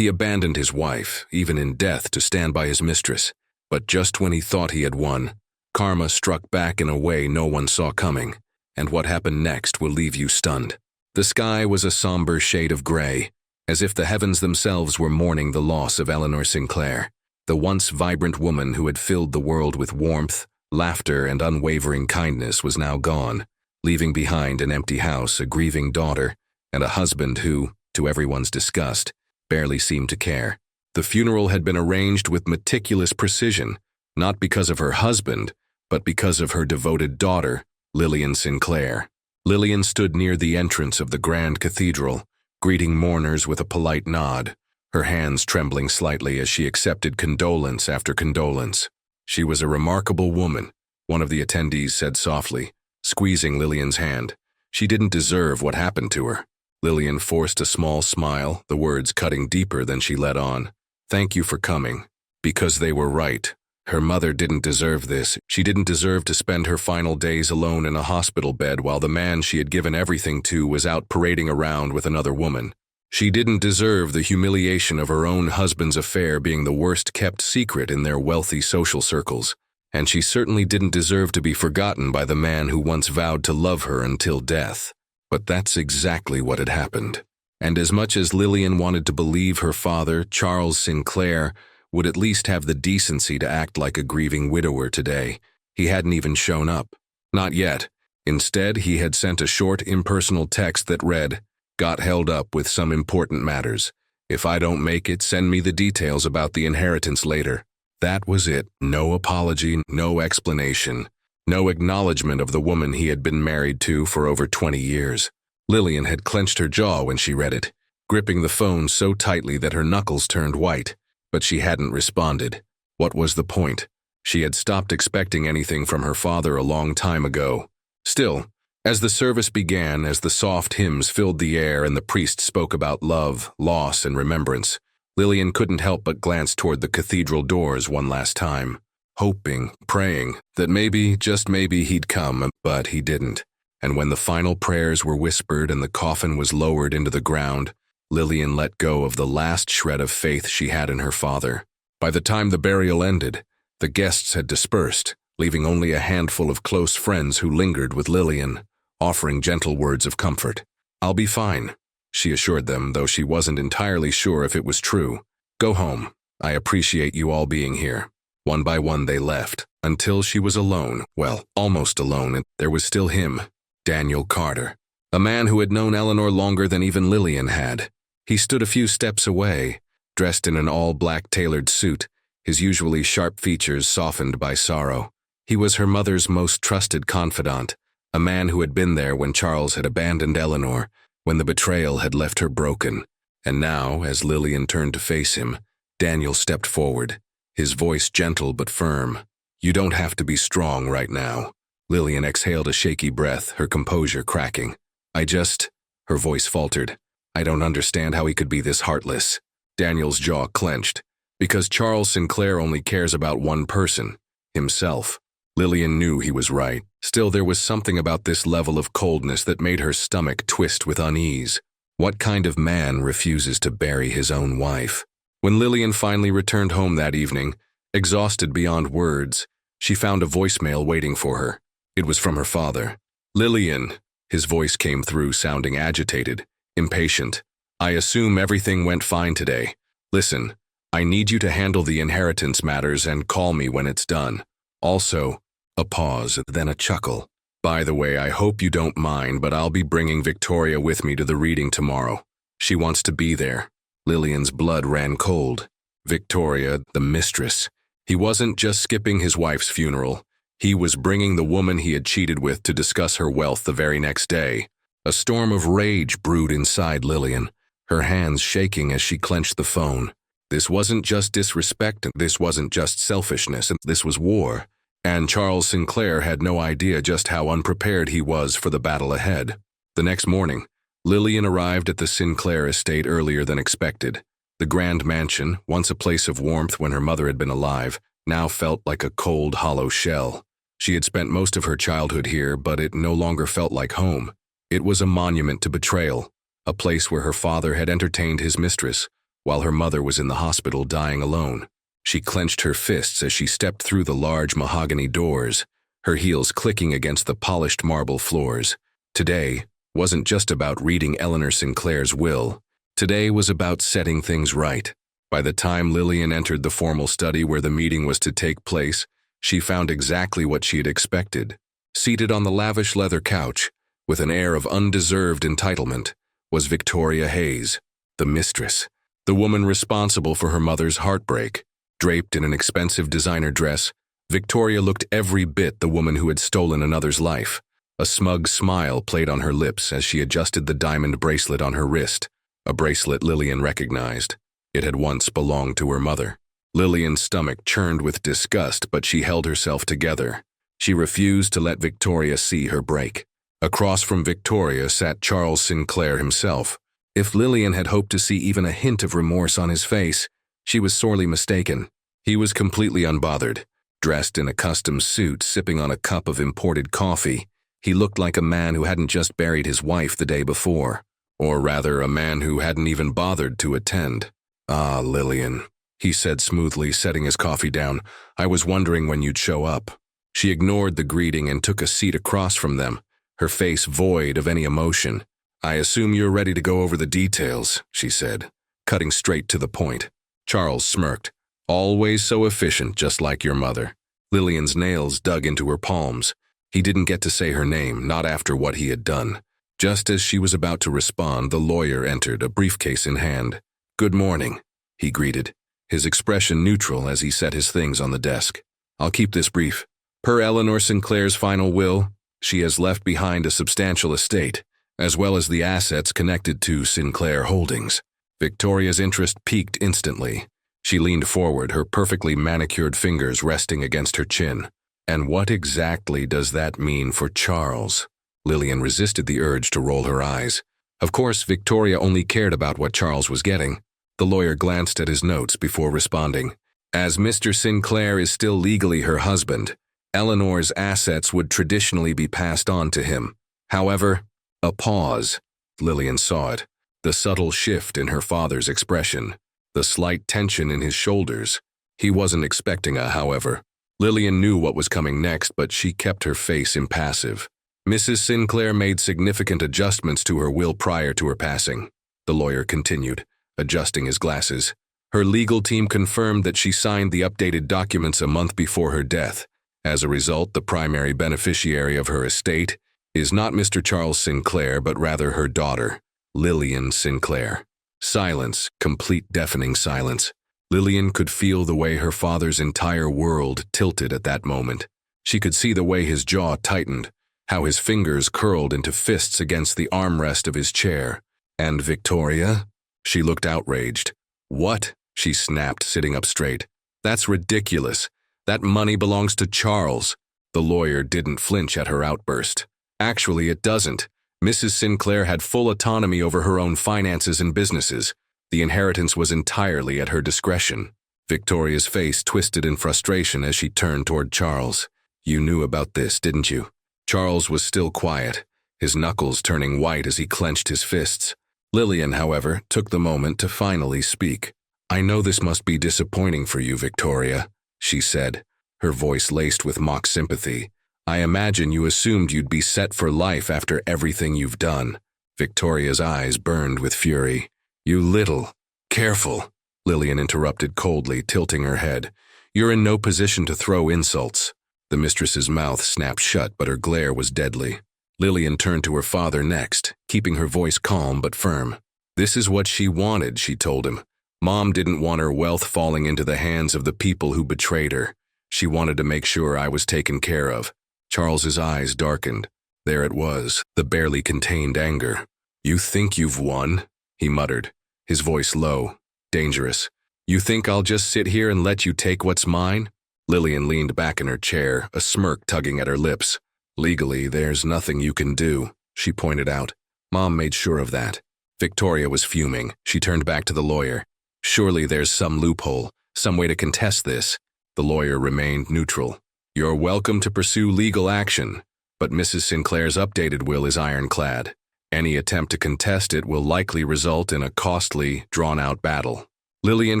He abandoned his wife, even in death, to stand by his mistress. But just when he thought he had won, karma struck back in a way no one saw coming, and what happened next will leave you stunned. The sky was a somber shade of gray, as if the heavens themselves were mourning the loss of Eleanor Sinclair, the once vibrant woman who had filled the world with warmth, laughter, and unwavering kindness was now gone, leaving behind an empty house, a grieving daughter, and a husband who, to everyone's disgust, barely seemed to care. The funeral had been arranged with meticulous precision, not because of her husband, but because of her devoted daughter, Lillian Sinclair. Lillian stood near the entrance of the grand cathedral, greeting mourners with a polite nod, her hands trembling slightly as she accepted condolence after condolence. She was a remarkable woman, one of the attendees said softly, squeezing Lillian's hand. She didn't deserve what happened to her. Lillian forced a small smile, the words cutting deeper than she let on. Thank you for coming. Because they were right. Her mother didn't deserve this. She didn't deserve to spend her final days alone in a hospital bed while the man she had given everything to was out parading around with another woman. She didn't deserve the humiliation of her own husband's affair being the worst-kept secret in their wealthy social circles. And she certainly didn't deserve to be forgotten by the man who once vowed to love her until death. But that's exactly what had happened. And as much as Lillian wanted to believe her father, Charles Sinclair, would at least have the decency to act like a grieving widower today, he hadn't even shown up. Not yet. Instead, he had sent a short, impersonal text that read, "Got held up with some important matters. If I don't make it, send me the details about the inheritance later." That was it. No apology, no explanation, no acknowledgement of the woman he had been married to for over 20 years. Lillian had clenched her jaw when she read it, gripping the phone so tightly that her knuckles turned white. But she hadn't responded. What was the point? She had stopped expecting anything from her father a long time ago. Still, as the service began, as the soft hymns filled the air and the priest spoke about love, loss, and remembrance, Lillian couldn't help but glance toward the cathedral doors one last time, hoping, praying, that maybe, just maybe, he'd come, but he didn't. And when the final prayers were whispered and the coffin was lowered into the ground, Lillian let go of the last shred of faith she had in her father. By the time the burial ended, the guests had dispersed, leaving only a handful of close friends who lingered with Lillian, offering gentle words of comfort. "I'll be fine," she assured them, though she wasn't entirely sure if it was true. "Go home. I appreciate you all being here." One by one they left, until she was alone, well, almost alone, and there was still him, Daniel Carter, a man who had known Eleanor longer than even Lillian had. He stood a few steps away, dressed in an all-black tailored suit, his usually sharp features softened by sorrow. He was her mother's most trusted confidant, a man who had been there when Charles had abandoned Eleanor, when the betrayal had left her broken. And now, as Lillian turned to face him, Daniel stepped forward, his voice gentle but firm. "You don't have to be strong right now." Lillian exhaled a shaky breath, her composure cracking. Her voice faltered. "I don't understand how he could be this heartless." Daniel's jaw clenched. Because Charles Sinclair only cares about one person, himself. Lillian knew he was right. Still, there was something about this level of coldness that made her stomach twist with unease. What kind of man refuses to bury his own wife? When Lillian finally returned home that evening, exhausted beyond words, she found a voicemail waiting for her. It was from her father. "Lillian," his voice came through sounding agitated, impatient. "I assume everything went fine today. Listen, I need you to handle the inheritance matters and call me when it's done. Also," a pause, then a chuckle. "By the way, I hope you don't mind, but I'll be bringing Victoria with me to the reading tomorrow. She wants to be there." Lillian's blood ran cold. Victoria, the mistress. He wasn't just skipping his wife's funeral. He was bringing the woman he had cheated with to discuss her wealth the very next day. A storm of rage brewed inside Lillian, her hands shaking as she clenched the phone. This wasn't just disrespect, this wasn't just selfishness, this was war. And Charles Sinclair had no idea just how unprepared he was for the battle ahead. The next morning, Lillian arrived at the Sinclair estate earlier than expected. The grand mansion, once a place of warmth when her mother had been alive, now felt like a cold, hollow shell. She had spent most of her childhood here, but it no longer felt like home. It was a monument to betrayal, a place where her father had entertained his mistress, while her mother was in the hospital dying alone. She clenched her fists as she stepped through the large mahogany doors, her heels clicking against the polished marble floors. Today wasn't just about reading Eleanor Sinclair's will. Today was about setting things right. By the time Lillian entered the formal study where the meeting was to take place, she found exactly what she had expected. Seated on the lavish leather couch, with an air of undeserved entitlement, was Victoria Hayes, the mistress, the woman responsible for her mother's heartbreak. Draped in an expensive designer dress, Victoria looked every bit the woman who had stolen another's life. A smug smile played on her lips as she adjusted the diamond bracelet on her wrist, a bracelet Lillian recognized. It had once belonged to her mother. Lillian's stomach churned with disgust, but she held herself together. She refused to let Victoria see her break. Across from Victoria sat Charles Sinclair himself. If Lillian had hoped to see even a hint of remorse on his face, she was sorely mistaken. He was completely unbothered. Dressed in a custom suit, sipping on a cup of imported coffee, he looked like a man who hadn't just buried his wife the day before. Or rather, a man who hadn't even bothered to attend. "Ah, Lillian," he said smoothly, setting his coffee down. "I was wondering when you'd show up." She ignored the greeting and took a seat across from them, her face void of any emotion. "I assume you're ready to go over the details," she said, cutting straight to the point. Charles smirked. "Always so efficient, just like your mother." Lillian's nails dug into her palms. He didn't get to say her name, not after what he had done. Just as she was about to respond, the lawyer entered, a briefcase in hand. "Good morning," he greeted, his expression neutral as he set his things on the desk. "I'll keep this brief. Per Eleanor Sinclair's final will, she has left behind a substantial estate, as well as the assets connected to Sinclair Holdings." Victoria's interest piqued instantly. She leaned forward, her perfectly manicured fingers resting against her chin. "And what exactly does that mean for Charles?" Lillian resisted the urge to roll her eyes. Of course, Victoria only cared about what Charles was getting. The lawyer glanced at his notes before responding. "As Mr. Sinclair is still legally her husband, Eleanor's assets would traditionally be passed on to him. However," a pause. Lillian saw it. The subtle shift in her father's expression. The slight tension in his shoulders. He wasn't expecting a however. Lillian knew what was coming next, but she kept her face impassive. "Mrs. Sinclair made significant adjustments to her will prior to her passing," the lawyer continued, adjusting his glasses. "Her legal team confirmed that she signed the updated documents a month before her death. As a result, the primary beneficiary of her estate is not Mr. Charles Sinclair, but rather her daughter, Lillian Sinclair." Silence, complete deafening silence. Lillian could feel the way her father's entire world tilted at that moment. She could see the way his jaw tightened, how his fingers curled into fists against the armrest of his chair. "And Victoria?" She looked outraged. "What?" she snapped, sitting up straight. "That's ridiculous. That money belongs to Charles." The lawyer didn't flinch at her outburst. "Actually, it doesn't. Mrs. Sinclair had full autonomy over her own finances and businesses. The inheritance was entirely at her discretion." Victoria's face twisted in frustration as she turned toward Charles. "You knew about this, didn't you?" Charles was still quiet, his knuckles turning white as he clenched his fists. Lillian, however, took the moment to finally speak. "I know this must be disappointing for you, Victoria," she said, her voice laced with mock sympathy. "I imagine you assumed you'd be set for life after everything you've done." Victoria's eyes burned with fury. "You little..." "Careful," Lillian interrupted coldly, tilting her head. "You're in no position to throw insults." The mistress's mouth snapped shut, but her glare was deadly. Lillian turned to her father next, keeping her voice calm but firm. "This is what she wanted," she told him. "Mom didn't want her wealth falling into the hands of the people who betrayed her. She wanted to make sure I was taken care of." Charles's eyes darkened. There it was, the barely contained anger. "You think you've won?" he muttered, his voice low, dangerous. "You think I'll just sit here and let you take what's mine?" Lillian leaned back in her chair, a smirk tugging at her lips. "Legally, there's nothing you can do," she pointed out. "Mom made sure of that." Victoria was fuming. She turned back to the lawyer. "Surely there's some loophole, some way to contest this." The lawyer remained neutral. "You're welcome to pursue legal action, but Mrs. Sinclair's updated will is ironclad. Any attempt to contest it will likely result in a costly, drawn-out battle." Lillian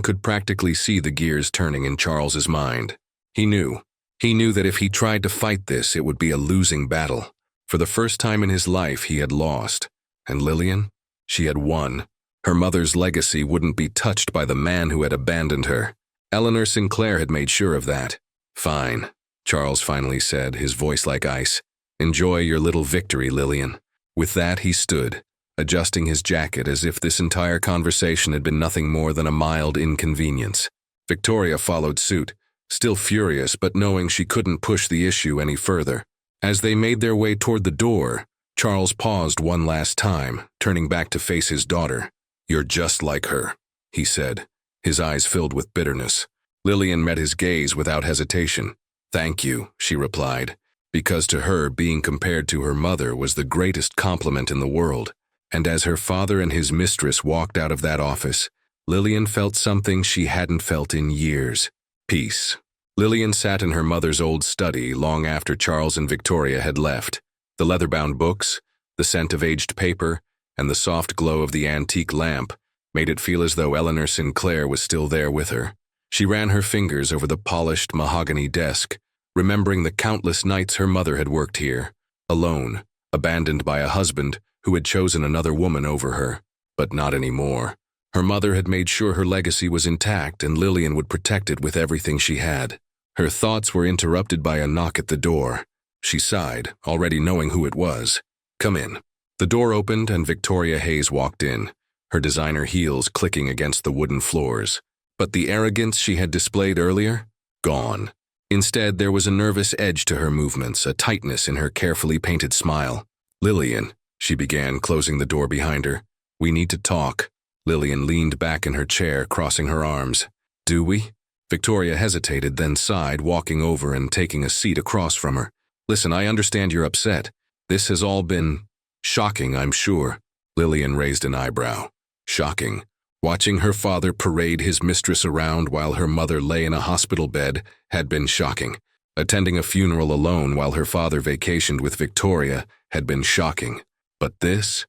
could practically see the gears turning in Charles's mind. He knew. He knew that if he tried to fight this, it would be a losing battle. For the first time in his life, he had lost. And Lillian? She had won. Her mother's legacy wouldn't be touched by the man who had abandoned her. Eleanor Sinclair had made sure of that. Fine, Charles finally said, his voice like ice. Enjoy your little victory, Lillian. With that, he stood, adjusting his jacket as if this entire conversation had been nothing more than a mild inconvenience. Victoria followed suit, still furious but knowing she couldn't push the issue any further. As they made their way toward the door, Charles paused one last time, turning back to face his daughter. "You're just like her," he said, his eyes filled with bitterness. Lillian met his gaze without hesitation. "Thank you," she replied, because to her, being compared to her mother was the greatest compliment in the world. And as her father and his mistress walked out of that office, Lillian felt something she hadn't felt in years. Peace. Lillian sat in her mother's old study long after Charles and Victoria had left. The leather-bound books, the scent of aged paper, and the soft glow of the antique lamp made it feel as though Eleanor Sinclair was still there with her. She ran her fingers over the polished mahogany desk, remembering the countless nights her mother had worked here, alone, abandoned by a husband who had chosen another woman over her. But not anymore. Her mother had made sure her legacy was intact and Lillian would protect it with everything she had. Her thoughts were interrupted by a knock at the door. She sighed, already knowing who it was. "Come in." The door opened and Victoria Hayes walked in, her designer heels clicking against the wooden floors. But the arrogance she had displayed earlier? Gone. Instead, there was a nervous edge to her movements, a tightness in her carefully painted smile. "Lillian," she began, closing the door behind her. "We need to talk." Lillian leaned back in her chair, crossing her arms. "Do we?" Victoria hesitated, then sighed, walking over and taking a seat across from her. "Listen, I understand you're upset. This has all been shocking, I'm sure." Lillian raised an eyebrow. Shocking. Watching her father parade his mistress around while her mother lay in a hospital bed had been shocking. Attending a funeral alone while her father vacationed with Victoria had been shocking. But this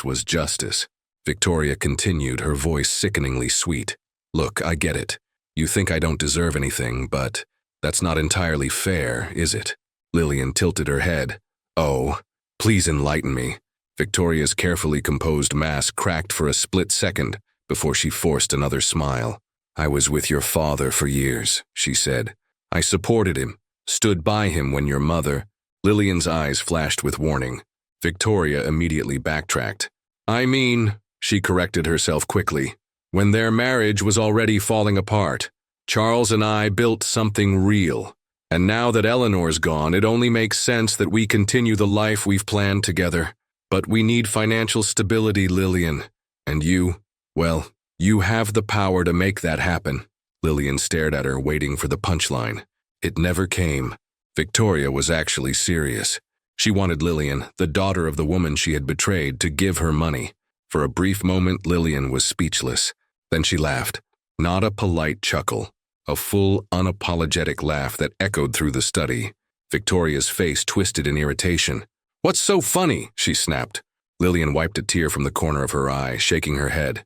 was justice. Victoria continued, her voice sickeningly sweet. "Look, I get it. You think I don't deserve anything, but that's not entirely fair, is it?" Lillian tilted her head. "Oh, please enlighten me." Victoria's carefully composed mask cracked for a split second before she forced another smile. "I was with your father for years," she said. "I supported him, stood by him when your mother—" Lillian's eyes flashed with warning. Victoria immediately backtracked. "I mean," she corrected herself quickly, "when their marriage was already falling apart. Charles and I built something real. And now that Eleanor's gone, it only makes sense that we continue the life we've planned together. But we need financial stability, Lillian. And well, you have the power to make that happen." Lillian stared at her, waiting for the punchline. It never came. Victoria was actually serious. She wanted Lillian, the daughter of the woman she had betrayed, to give her money. For a brief moment, Lillian was speechless. Then she laughed. Not a polite chuckle. A full, unapologetic laugh that echoed through the study. Victoria's face twisted in irritation. "What's so funny?" she snapped. Lillian wiped a tear from the corner of her eye, shaking her head.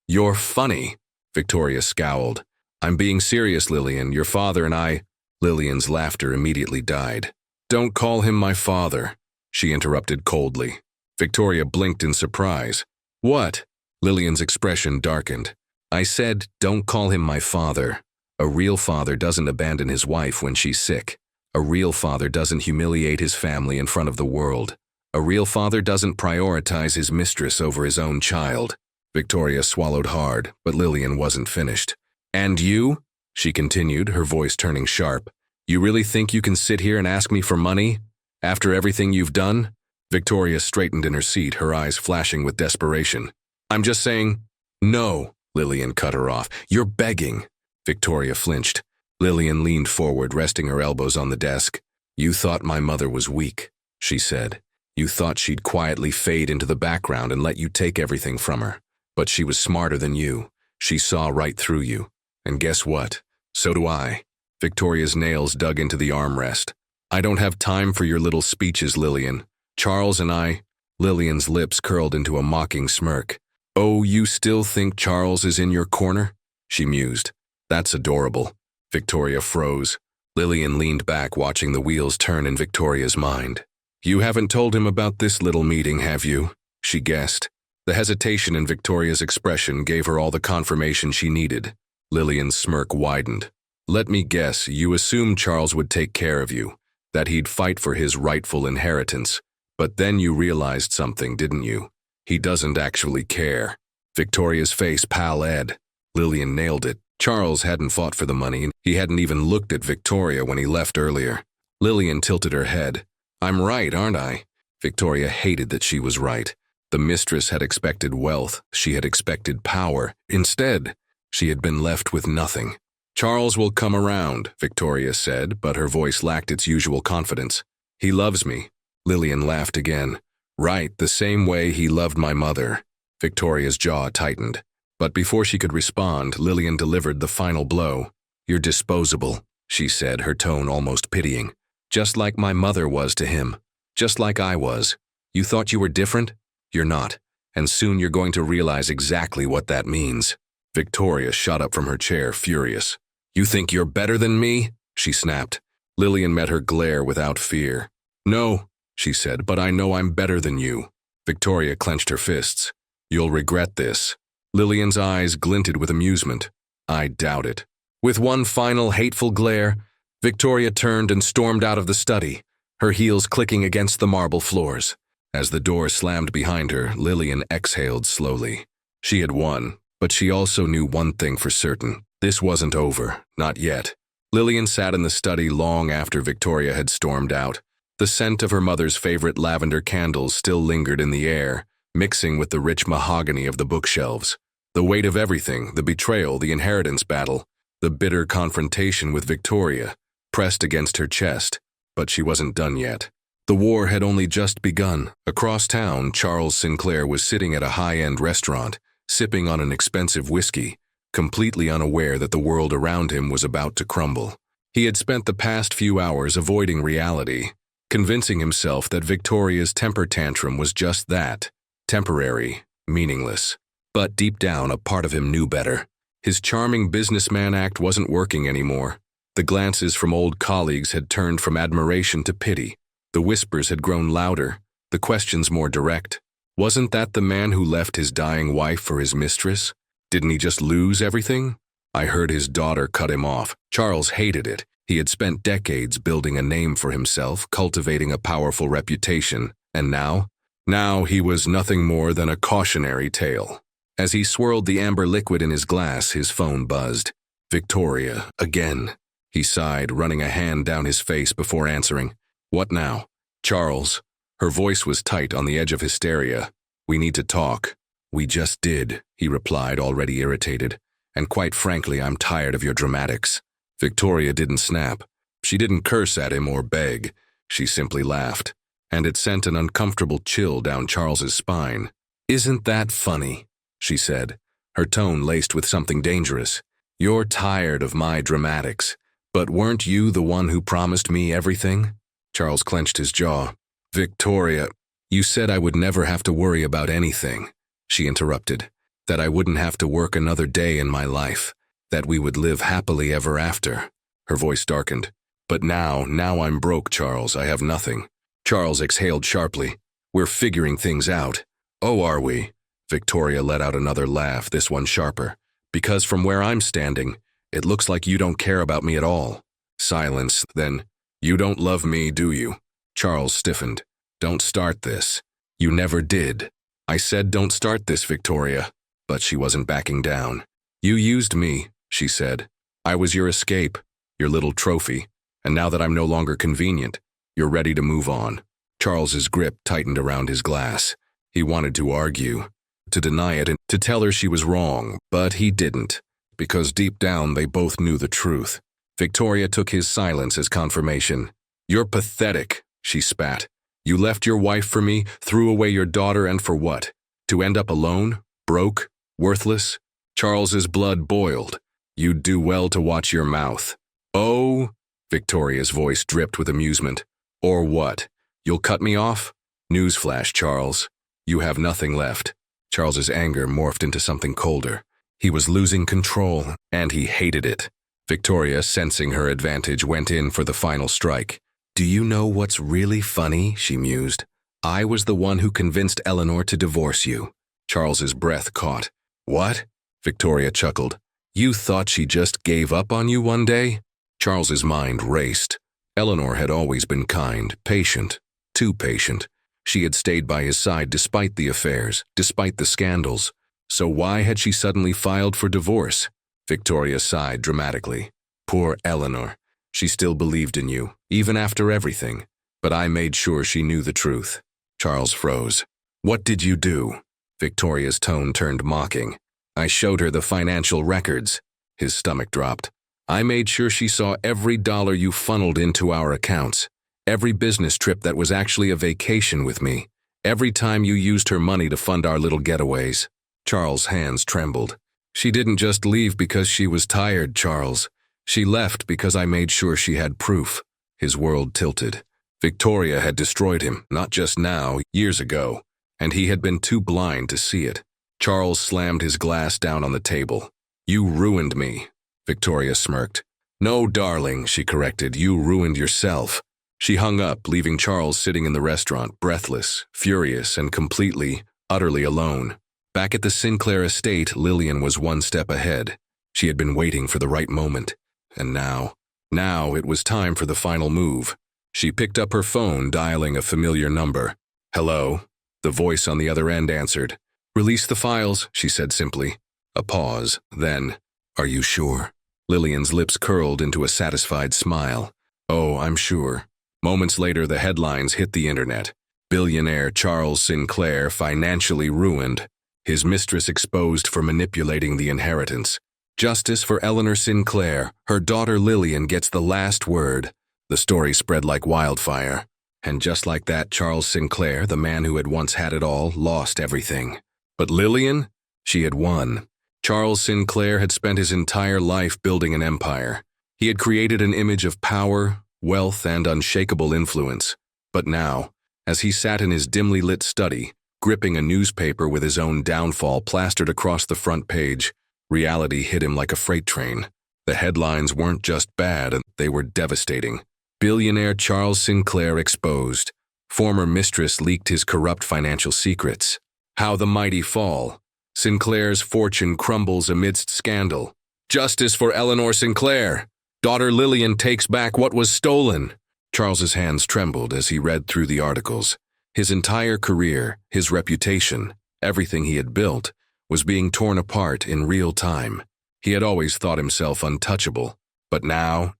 You're funny." Victoria scowled. "I'm being serious, Lillian. Your father and I—" Lillian's laughter immediately died. "Don't call him my father," she interrupted coldly. Victoria blinked in surprise. "What?" Lillian's expression darkened. "I said, don't call him my father. A real father doesn't abandon his wife when she's sick. A real father doesn't humiliate his family in front of the world. A real father doesn't prioritize his mistress over his own child." Victoria swallowed hard, but Lillian wasn't finished. "And you?" she continued, her voice turning sharp. "You really think you can sit here and ask me for money? After everything you've done?" Victoria straightened in her seat, her eyes flashing with desperation. "I'm just saying—" "No," Lillian cut her off. "You're begging." Victoria flinched. Lillian leaned forward, resting her elbows on the desk. "You thought my mother was weak," she said. "You thought she'd quietly fade into the background and let you take everything from her. But she was smarter than you. She saw right through you. And guess what? So do I." Victoria's nails dug into the armrest. "I don't have time for your little speeches, Lillian. Charles and I—" Lillian's lips curled into a mocking smirk. "Oh, you still think Charles is in your corner?" she mused. "That's adorable." Victoria froze. Lillian leaned back, watching the wheels turn in Victoria's mind. "You haven't told him about this little meeting, have you?" she guessed. The hesitation in Victoria's expression gave her all the confirmation she needed. Lillian's smirk widened. "Let me guess, you assumed Charles would take care of you, that he'd fight for his rightful inheritance. But then you realized something, didn't you? He doesn't actually care." Victoria's face pallid. Lillian nailed it. Charles hadn't fought for the money. He hadn't even looked at Victoria when he left earlier. Lillian tilted her head. "I'm right, aren't I?" Victoria hated that she was right. The mistress had expected wealth. She had expected power. Instead, she had been left with nothing. "Charles will come around," Victoria said, but her voice lacked its usual confidence. "He loves me." Lillian laughed again. "Right, the same way he loved my mother." Victoria's jaw tightened. But before she could respond, Lillian delivered the final blow. "You're disposable," she said, her tone almost pitying. "Just like my mother was to him. Just like I was. You thought you were different? You're not. And soon you're going to realize exactly what that means." Victoria shot up from her chair, furious. "You think you're better than me?" she snapped. Lillian met her glare without fear. "No," she said, "but I know I'm better than you." Victoria clenched her fists. "You'll regret this." Lillian's eyes glinted with amusement. "I doubt it." With one final hateful glare, Victoria turned and stormed out of the study, her heels clicking against the marble floors. As the door slammed behind her, Lillian exhaled slowly. She had won, but she also knew one thing for certain. This wasn't over, not yet. Lillian sat in the study long after Victoria had stormed out. The scent of her mother's favorite lavender candles still lingered in the air, mixing with the rich mahogany of the bookshelves. The weight of everything, the betrayal, the inheritance battle, the bitter confrontation with Victoria, pressed against her chest. But she wasn't done yet. The war had only just begun. Across town, Charles Sinclair was sitting at a high-end restaurant, sipping on an expensive whiskey, completely unaware that the world around him was about to crumble. He had spent the past few hours avoiding reality, convincing himself that Victoria's temper tantrum was just that, temporary, meaningless. But deep down, a part of him knew better. His charming businessman act wasn't working anymore. The glances from old colleagues had turned from admiration to pity. The whispers had grown louder, the questions more direct. Wasn't that the man who left his dying wife for his mistress? Didn't he just lose everything? I heard his daughter cut him off. Charles hated it. He had spent decades building a name for himself, cultivating a powerful reputation, and now? Now he was nothing more than a cautionary tale. As he swirled the amber liquid in his glass, his phone buzzed. "Victoria, again." He sighed, running a hand down his face before answering. "What now?" "Charles." Her voice was tight, on the edge of hysteria. "We need to talk." "We just did," he replied, already irritated. "And quite frankly, I'm tired of your dramatics." Victoria didn't snap. She didn't curse at him or beg. She simply laughed. And it sent an uncomfortable chill down Charles's spine. "Isn't that funny?" she said, her tone laced with something dangerous. "You're tired of my dramatics. But weren't you the one who promised me everything?" Charles clenched his jaw. "Victoria, you said I would never have to worry about anything," she interrupted. "That I wouldn't have to work another day in my life. That we would live happily ever after." Her voice darkened. "But now I'm broke, Charles. I have nothing." Charles exhaled sharply. "We're figuring things out." "Oh, are we?" Victoria let out another laugh, this one sharper. "Because from where I'm standing, it looks like you don't care about me at all." Silence, then. "You don't love me, do you?" Charles stiffened. "Don't start this." "You never did." "I said don't start this, Victoria." But she wasn't backing down. "You used me," she said. "I was your escape, your little trophy. And now that I'm no longer convenient, you're ready to move on." Charles's grip tightened around his glass. He wanted to argue, to deny it, and to tell her she was wrong, but he didn't, because deep down they both knew the truth. Victoria took his silence as confirmation. "You're pathetic," she spat. "You left your wife for me, threw away your daughter, and for what? To end up alone? Broke? Worthless?" Charles's blood boiled. "You'd do well to watch your mouth." "Oh?" Victoria's voice dripped with amusement. "Or what? You'll cut me off?" "Newsflash, Charles. You have nothing left. Charles's anger morphed into something colder. He was losing control, and he hated it. Victoria, sensing her advantage, went in for the final strike. "Do you know what's really funny?" she mused. "I was the one who convinced Eleanor to divorce you." Charles's breath caught. "What?" Victoria chuckled. "You thought she just gave up on you one day?" Charles's mind raced. Eleanor had always been kind, patient, too patient. She had stayed by his side despite the affairs, despite the scandals. So why had she suddenly filed for divorce? Victoria sighed dramatically. "Poor Eleanor. She still believed in you, even after everything. But I made sure she knew the truth." Charles froze. "What did you do?" Victoria's tone turned mocking. "I showed her the financial records." His stomach dropped. "I made sure she saw every dollar you funneled into our accounts. Every business trip that was actually a vacation with me. Every time you used her money to fund our little getaways." Charles' hands trembled. "She didn't just leave because she was tired, Charles. She left because I made sure she had proof." His world tilted. Victoria had destroyed him, not just now, years ago, and he had been too blind to see it. Charles slammed his glass down on the table. "You ruined me." Victoria smirked. "No, darling," she corrected, "you ruined yourself." She hung up, leaving Charles sitting in the restaurant, breathless, furious, and completely, utterly alone. Back at the Sinclair estate, Lillian was one step ahead. She had been waiting for the right moment. And now it was time for the final move. She picked up her phone, dialing a familiar number. "Hello?" The voice on the other end answered. "Release the files," she said simply. A pause, then, "Are you sure?" Lillian's lips curled into a satisfied smile. "Oh, I'm sure." Moments later, the headlines hit the internet. Billionaire Charles Sinclair financially ruined. His mistress exposed for manipulating the inheritance. Justice for Eleanor Sinclair. Her daughter Lillian gets the last word. The story spread like wildfire. And just like that, Charles Sinclair, the man who had once had it all, lost everything. But Lillian? She had won. Charles Sinclair had spent his entire life building an empire. He had created an image of power, wealth, and unshakable influence. But now, as he sat in his dimly lit study, gripping a newspaper with his own downfall plastered across the front page, reality hit him like a freight train. The headlines weren't just bad, they were devastating. Billionaire Charles Sinclair exposed. Former mistress leaked his corrupt financial secrets. How the mighty fall. Sinclair's fortune crumbles amidst scandal. Justice for Eleanor Sinclair. Daughter Lillian takes back what was stolen. Charles's hands trembled as he read through the articles. His entire career, his reputation, everything he had built, was being torn apart in real time. He had always thought himself untouchable, but now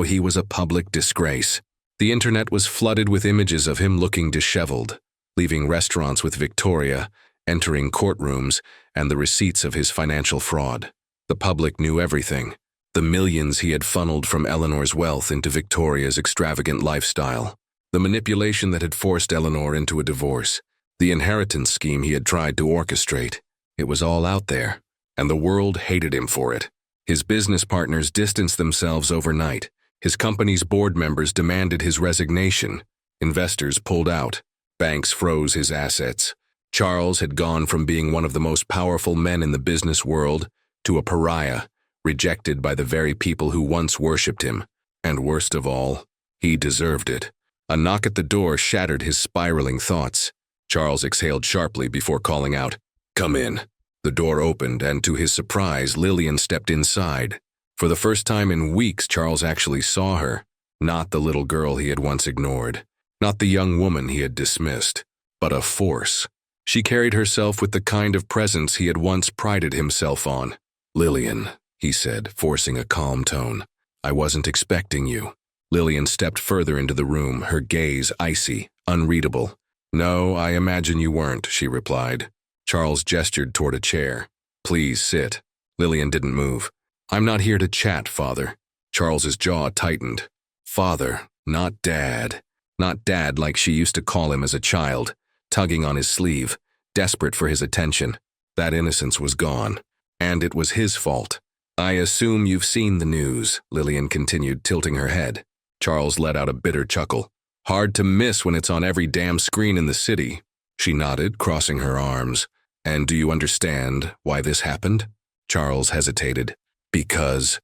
he was a public disgrace. The internet was flooded with images of him looking disheveled, leaving restaurants with Victoria, entering courtrooms, and the receipts of his financial fraud. The public knew everything. The millions he had funneled from Eleanor's wealth into Victoria's extravagant lifestyle. The manipulation that had forced Eleanor into a divorce. The inheritance scheme he had tried to orchestrate. It was all out there, and the world hated him for it. His business partners distanced themselves overnight. His company's board members demanded his resignation. Investors pulled out. Banks froze his assets. Charles had gone from being one of the most powerful men in the business world to a pariah, rejected by the very people who once worshipped him. And worst of all, he deserved it. A knock at the door shattered his spiraling thoughts. Charles exhaled sharply before calling out, "Come in." The door opened, and to his surprise, Lillian stepped inside. For the first time in weeks, Charles actually saw her. Not the little girl he had once ignored. Not the young woman he had dismissed. But a force. She carried herself with the kind of presence he had once prided himself on. "Lillian," he said, forcing a calm tone. "I wasn't expecting you." Lillian stepped further into the room, her gaze icy, unreadable. "No, I imagine you weren't," she replied. Charles gestured toward a chair. "Please sit." Lillian didn't move. "I'm not here to chat, Father." Charles's jaw tightened. Father, not Dad. Not Dad like she used to call him as a child, tugging on his sleeve, desperate for his attention. That innocence was gone, and it was his fault. "I assume you've seen the news," Lillian continued, tilting her head. Charles let out a bitter chuckle. "Hard to miss when it's on every damn screen in the city." She nodded, crossing her arms. And do you understand why this happened? Charles hesitated. Because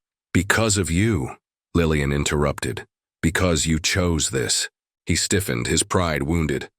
of you, Lillian interrupted. Because you chose this. He stiffened, his pride wounded.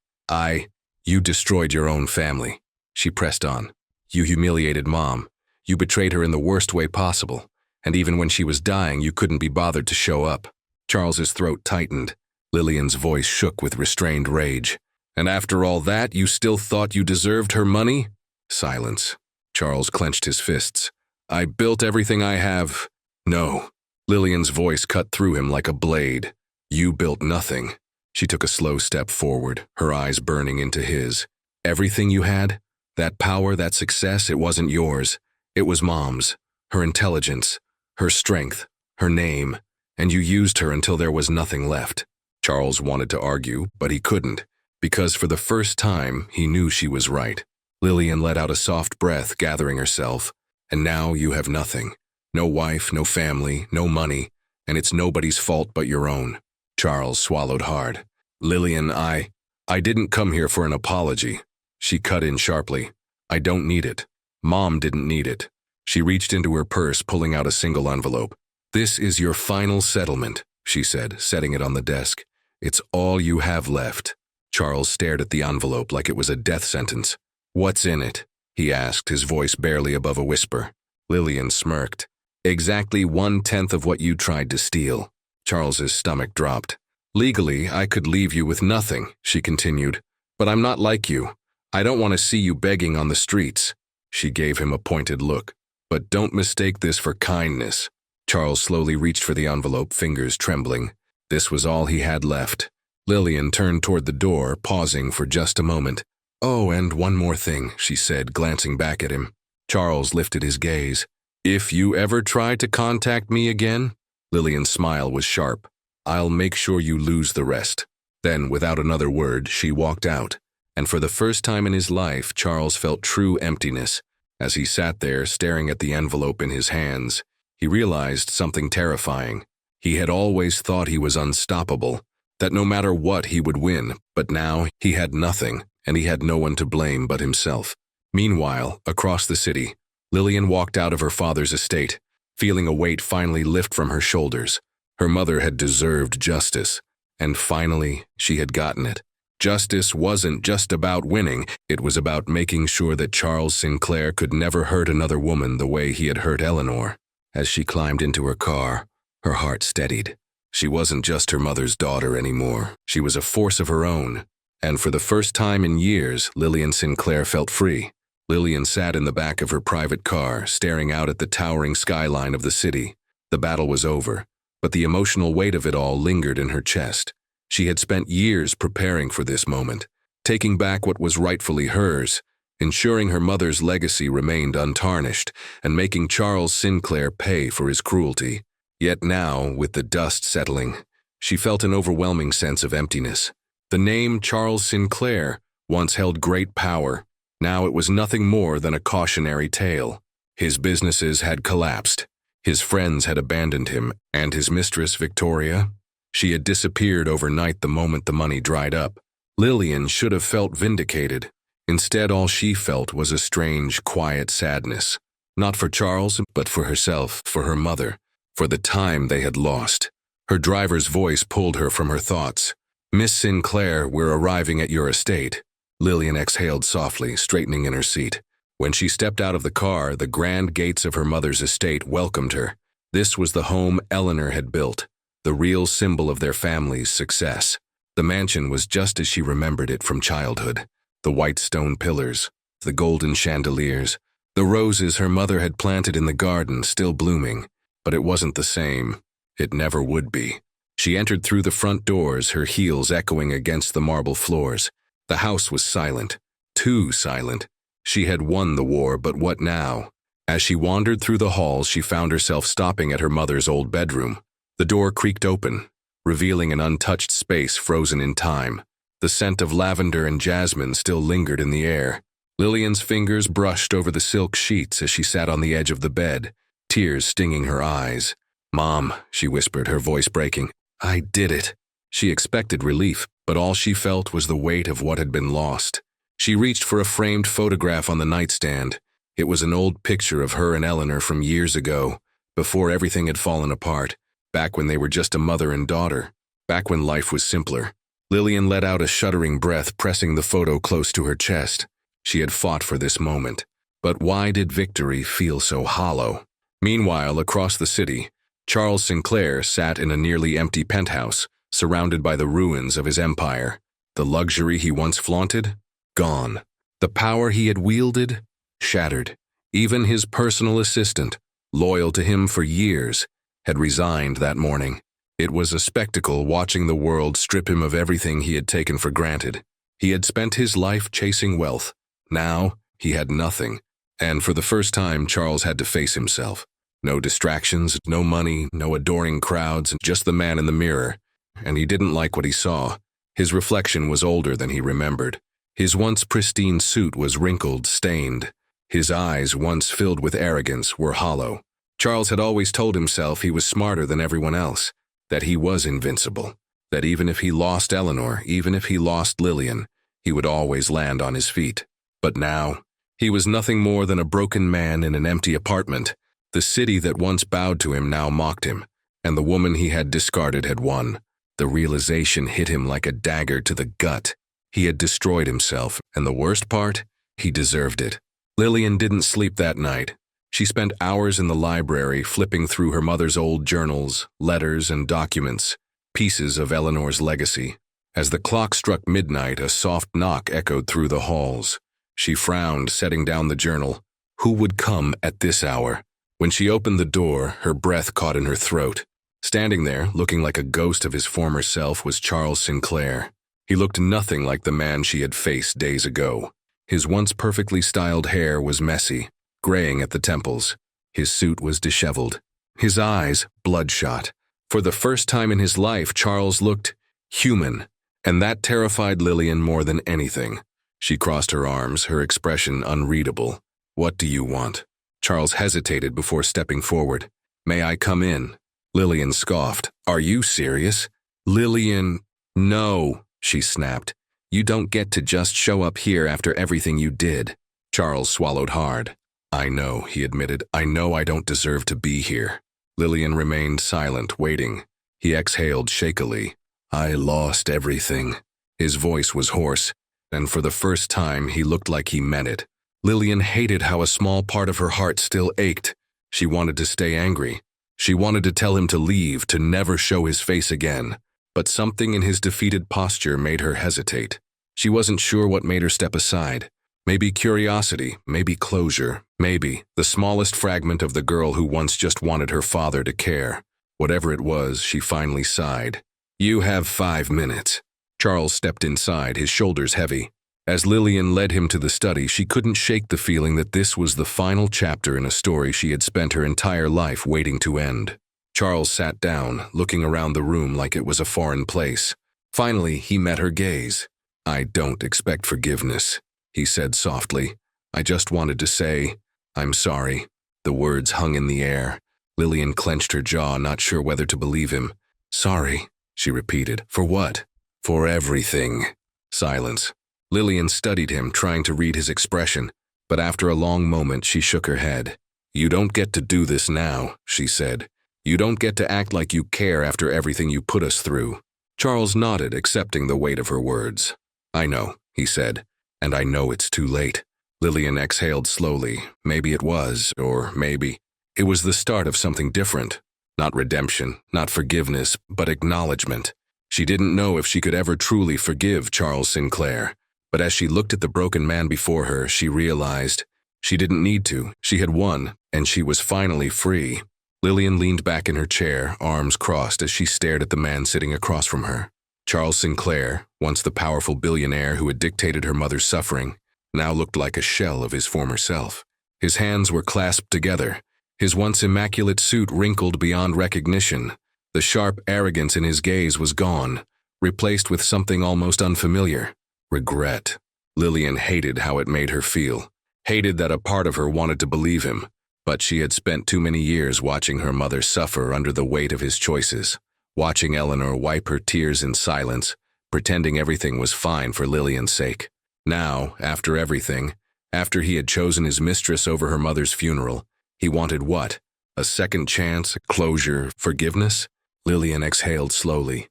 You destroyed your own family. She pressed on. You humiliated Mom. You betrayed her in the worst way possible. And even when she was dying, you couldn't be bothered to show up. Charles's throat tightened. Lillian's voice shook with restrained rage. And after all that, you still thought you deserved her money? Silence. Charles clenched his fists. I built everything I have. No. Lillian's voice cut through him like a blade. You built nothing. She took a slow step forward, her eyes burning into his. Everything you had? That power, that success, it wasn't yours. It was Mom's. Her intelligence, her strength, her name. And you used her until there was nothing left. Charles wanted to argue, but he couldn't, because for the first time, he knew she was right. Lillian let out a soft breath, gathering herself. And now you have nothing. No wife, no family, no money, and it's nobody's fault but your own. Charles swallowed hard. Lillian, I didn't come here for an apology. She cut in sharply. I don't need it. Mom didn't need it. She reached into her purse, pulling out a single envelope. This is your final settlement, she said, setting it on the desk. It's all you have left. Charles stared at the envelope like it was a death sentence. What's in it? He asked, his voice barely above a whisper. Lillian smirked. Exactly 1/10 of what you tried to steal. Charles's stomach dropped. Legally, I could leave you with nothing, she continued. But I'm not like you. I don't want to see you begging on the streets. She gave him a pointed look. But don't mistake this for kindness. Charles slowly reached for the envelope, fingers trembling. This was all he had left. Lillian turned toward the door, pausing for just a moment. Oh, and one more thing, she said, glancing back at him. Charles lifted his gaze. If you ever try to contact me again, Lillian's smile was sharp. I'll make sure you lose the rest. Then, without another word, she walked out. And for the first time in his life, Charles felt true emptiness. As he sat there, staring at the envelope in his hands, he realized something terrifying. He had always thought he was unstoppable, that no matter what he would win, but now he had nothing, and he had no one to blame but himself. Meanwhile, across the city, Lillian walked out of her father's estate, feeling a weight finally lift from her shoulders. Her mother had deserved justice, and finally, she had gotten it. Justice wasn't just about winning, it was about making sure that Charles Sinclair could never hurt another woman the way he had hurt Eleanor. As she climbed into her car, her heart steadied. She wasn't just her mother's daughter anymore. She was a force of her own. And for the first time in years, Lillian Sinclair felt free. Lillian sat in the back of her private car, staring out at the towering skyline of the city. The battle was over, but the emotional weight of it all lingered in her chest. She had spent years preparing for this moment, taking back what was rightfully hers, ensuring her mother's legacy remained untarnished, and making Charles Sinclair pay for his cruelty. Yet now, with the dust settling, she felt an overwhelming sense of emptiness. The name Charles Sinclair once held great power. Now it was nothing more than a cautionary tale. His businesses had collapsed. His friends had abandoned him, and his mistress, Victoria, she had disappeared overnight the moment the money dried up. Lillian should have felt vindicated. Instead, all she felt was a strange, quiet sadness. Not for Charles, but for herself, for her mother, for the time they had lost. Her driver's voice pulled her from her thoughts. Miss Sinclair, we're arriving at your estate. Lillian exhaled softly, straightening in her seat. When she stepped out of the car, the grand gates of her mother's estate welcomed her. This was the home Eleanor had built, the real symbol of their family's success. The mansion was just as she remembered it from childhood. The white stone pillars, the golden chandeliers, the roses her mother had planted in the garden still blooming. But it wasn't the same. It never would be. She entered through the front doors, her heels echoing against the marble floors. The house was silent, too silent. She had won the war, but what now? As she wandered through the halls, she found herself stopping at her mother's old bedroom. The door creaked open, revealing an untouched space frozen in time. The scent of lavender and jasmine still lingered in the air. Lillian's fingers brushed over the silk sheets as she sat on the edge of the bed, tears stinging her eyes. "Mom," she whispered, her voice breaking. "I did it." She expected relief, but all she felt was the weight of what had been lost. She reached for a framed photograph on the nightstand. It was an old picture of her and Eleanor from years ago, before everything had fallen apart, back when they were just a mother and daughter, back when life was simpler. Lillian let out a shuddering breath, pressing the photo close to her chest. She had fought for this moment. But why did victory feel so hollow? Meanwhile, across the city, Charles Sinclair sat in a nearly empty penthouse, surrounded by the ruins of his empire. The luxury he once flaunted? Gone. The power he had wielded? Shattered. Even his personal assistant, loyal to him for years, had resigned that morning. It was a spectacle watching the world strip him of everything he had taken for granted. He had spent his life chasing wealth. Now, he had nothing. And for the first time, Charles had to face himself. No distractions, no money, no adoring crowds, just the man in the mirror. And he didn't like what he saw. His reflection was older than he remembered. His once pristine suit was wrinkled, stained. His eyes, once filled with arrogance, were hollow. Charles had always told himself he was smarter than everyone else, that he was invincible, that even if he lost Eleanor, even if he lost Lillian, he would always land on his feet. But now, he was nothing more than a broken man in an empty apartment. The city that once bowed to him now mocked him, and the woman he had discarded had won. The realization hit him like a dagger to the gut. He had destroyed himself, and the worst part, he deserved it. Lillian didn't sleep that night. She spent hours in the library flipping through her mother's old journals, letters, and documents, pieces of Eleanor's legacy. As the clock struck midnight, a soft knock echoed through the halls. She frowned, setting down the journal. Who would come at this hour? When she opened the door, her breath caught in her throat. Standing there, looking like a ghost of his former self, was Charles Sinclair. He looked nothing like the man she had faced days ago. His once perfectly styled hair was messy, graying at the temples. His suit was disheveled. His eyes, bloodshot. For the first time in his life, Charles looked human, and that terrified Lillian more than anything. She crossed her arms, her expression unreadable. What do you want? Charles hesitated before stepping forward. May I come in? Lillian scoffed. Are you serious? Lillian, no, she snapped. You don't get to just show up here after everything you did. Charles swallowed hard. I know, he admitted. I know I don't deserve to be here. Lillian remained silent, waiting. He exhaled shakily. I lost everything. His voice was hoarse, and for the first time he looked like he meant it. Lillian hated how a small part of her heart still ached. She wanted to stay angry. She wanted to tell him to leave, to never show his face again. But something in his defeated posture made her hesitate. She wasn't sure what made her step aside. Maybe curiosity, maybe closure, maybe the smallest fragment of the girl who once just wanted her father to care. Whatever it was, she finally sighed. You have 5 minutes. Charles stepped inside, his shoulders heavy. As Lillian led him to the study, she couldn't shake the feeling that this was the final chapter in a story she had spent her entire life waiting to end. Charles sat down, looking around the room like it was a foreign place. Finally, he met her gaze. I don't expect forgiveness, he said softly. I just wanted to say, I'm sorry. The words hung in the air. Lillian clenched her jaw, not sure whether to believe him. Sorry, she repeated. For what? For everything. Silence. Lillian studied him, trying to read his expression, but after a long moment she shook her head. You don't get to do this now, she said. You don't get to act like you care after everything you put us through. Charles nodded, accepting the weight of her words. I know, he said, and I know it's too late. Lillian exhaled slowly. Maybe it was, or maybe it was the start of something different. Not redemption, not forgiveness, but acknowledgement. She didn't know if she could ever truly forgive Charles Sinclair. But as she looked at the broken man before her, she realized she didn't need to. She had won, and she was finally free. Lillian leaned back in her chair, arms crossed as she stared at the man sitting across from her. Charles Sinclair, once the powerful billionaire who had dictated her mother's suffering, now looked like a shell of his former self. His hands were clasped together, his once immaculate suit wrinkled beyond recognition. The sharp arrogance in his gaze was gone, replaced with something almost unfamiliar. Regret. Lillian hated how it made her feel, hated that a part of her wanted to believe him, but she had spent too many years watching her mother suffer under the weight of his choices, watching Eleanor wipe her tears in silence, pretending everything was fine for Lillian's sake. Now, after everything, after he had chosen his mistress over her mother's funeral, he wanted what? A second chance, closure, forgiveness? Lillian exhaled slowly.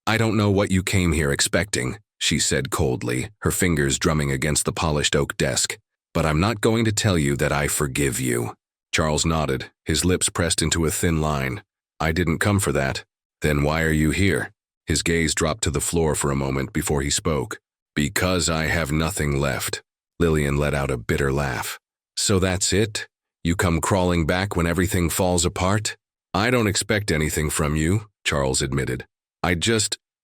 I don't know what you came here expecting, she said coldly, her fingers drumming against the polished oak desk. But I'm not going to tell you that I forgive you. Charles nodded, his lips pressed into a thin line. I didn't come for that. Then why are you here? His gaze dropped to the floor for a moment before he spoke. Because I have nothing left. Lillian let out a bitter laugh. So that's it? You come crawling back when everything falls apart? I don't expect anything from you, Charles admitted.